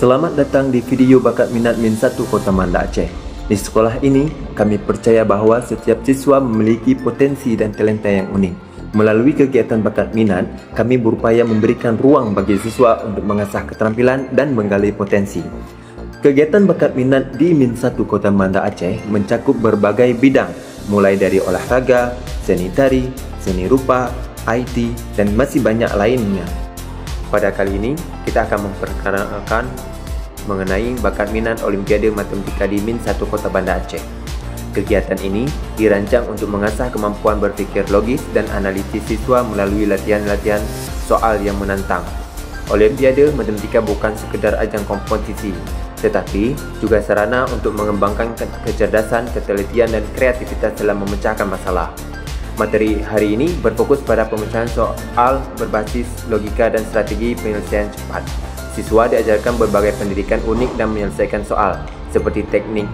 Selamat datang di video bakat minat Min 1 Kota Banda Aceh. Di sekolah ini, kami percaya bahawa setiap siswa memiliki potensi dan talenta yang unik. Melalui kegiatan bakat minat, kami berupaya memberikan ruang bagi siswa untuk mengasah keterampilan dan menggali potensi. Kegiatan bakat minat di Min 1 Kota Banda Aceh mencakup berbagai bidang, mulai dari olahraga, seni tari, seni rupa, IT, dan masih banyak lainnya. Pada kali ini, kita akan memperkenalkan mengenai bakat minat Olimpiade Matematika di Min 1 Kota Banda Aceh. Kegiatan ini dirancang untuk mengasah kemampuan berfikir logis dan analisis siswa melalui latihan-latihan soal yang menantang. Olimpiade Matematika bukan sekedar ajang kompetisi, tetapi juga sarana untuk mengembangkan kecerdasan, ketelitian, dan kreativitas dalam memecahkan masalah. Materi hari ini berfokus pada pemecahan soal berbasis logika dan strategi penyelesaian cepat. Siswa diajarkan berbagai pendidikan unik dan menyelesaikan soal, seperti teknik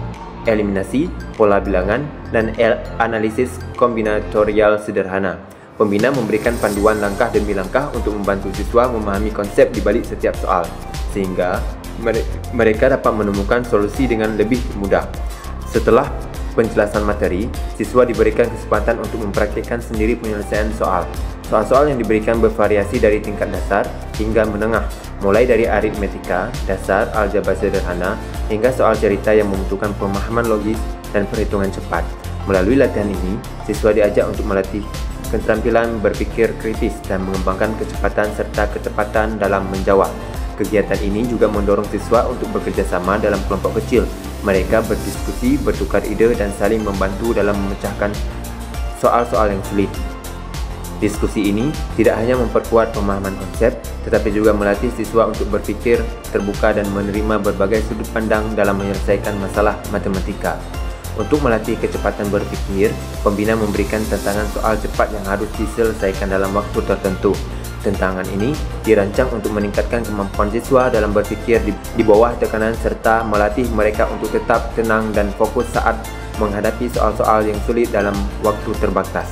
eliminasi, pola bilangan, dan analisis kombinatorial sederhana. Pembina memberikan panduan langkah demi langkah untuk membantu siswa memahami konsep di balik setiap soal, sehingga mereka dapat menemukan solusi dengan lebih mudah. Setelah penjelasan materi, siswa diberikan kesempatan untuk mempraktikkan sendiri penyelesaian soal. Soal-soal yang diberikan bervariasi dari tingkat dasar hingga menengah, mulai dari aritmetika, dasar, aljabar sederhana, hingga soal cerita yang membutuhkan pemahaman logis dan perhitungan cepat. Melalui latihan ini, siswa diajak untuk melatih keterampilan berpikir kritis dan mengembangkan kecepatan serta ketepatan dalam menjawab. Kegiatan ini juga mendorong siswa untuk bekerja sama dalam kelompok kecil. Mereka berdiskusi, bertukar ide, dan saling membantu dalam memecahkan soal-soal yang sulit. Diskusi ini tidak hanya memperkuat pemahaman konsep, tetapi juga melatih siswa untuk berpikir terbuka dan menerima berbagai sudut pandang dalam menyelesaikan masalah matematika. Untuk melatih kecepatan berpikir, pembina memberikan tantangan soal cepat yang harus diselesaikan dalam waktu tertentu. Tantangan ini dirancang untuk meningkatkan kemampuan siswa dalam berfikir di bawah tekanan serta melatih mereka untuk tetap tenang dan fokus saat menghadapi soal-soal yang sulit dalam waktu terbatas.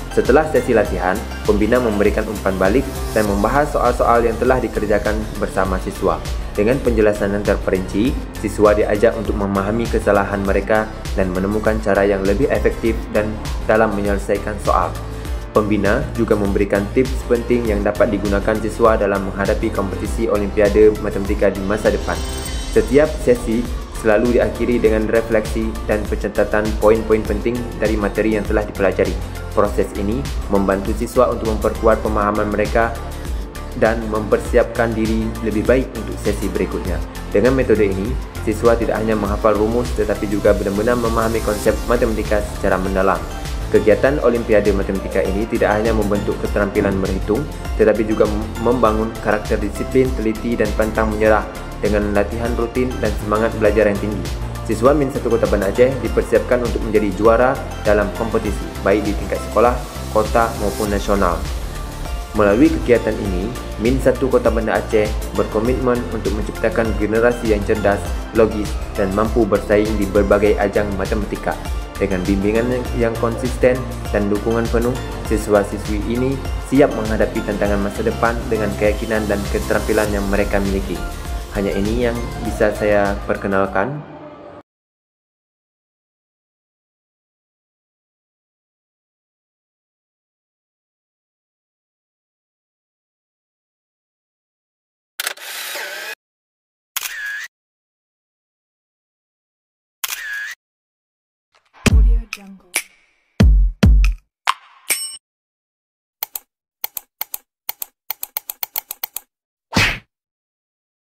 Setelah sesi latihan, pembina memberikan umpan balik dan membahas soal-soal yang telah dikerjakan bersama siswa. Dengan penjelasan yang terperinci, siswa diajak untuk memahami kesalahan mereka dan menemukan cara yang lebih efektif dan dalam menyelesaikan soal. Pembina juga memberikan tips penting yang dapat digunakan siswa dalam menghadapi kompetisi Olimpiade Matematika di masa depan. Setiap sesi selalu diakhiri dengan refleksi dan pencatatan poin-poin penting dari materi yang telah dipelajari. Proses ini membantu siswa untuk memperkuat pemahaman mereka dan mempersiapkan diri lebih baik untuk sesi berikutnya. Dengan metode ini, siswa tidak hanya menghafal rumus tetapi juga benar-benar memahami konsep matematika secara mendalam. Kegiatan Olimpiade Matematika ini tidak hanya membentuk keterampilan berhitung, tetapi juga membangun karakter disiplin, teliti, dan pantang menyerah dengan latihan rutin dan semangat belajar yang tinggi. Siswa Min 1 Kota Banda Aceh dipersiapkan untuk menjadi juara dalam kompetisi, baik di tingkat sekolah, kota, maupun nasional. Melalui kegiatan ini, Min 1 Kota Banda Aceh berkomitmen untuk menciptakan generasi yang cerdas, logis, dan mampu bersaing di berbagai ajang matematika. Dengan bimbingan yang konsisten dan dukungan penuh, siswa-siswi ini siap menghadapi tantangan masa depan dengan keyakinan dan keterampilan yang mereka miliki. Hanya ini yang bisa saya perkenalkan. Audio Jungle.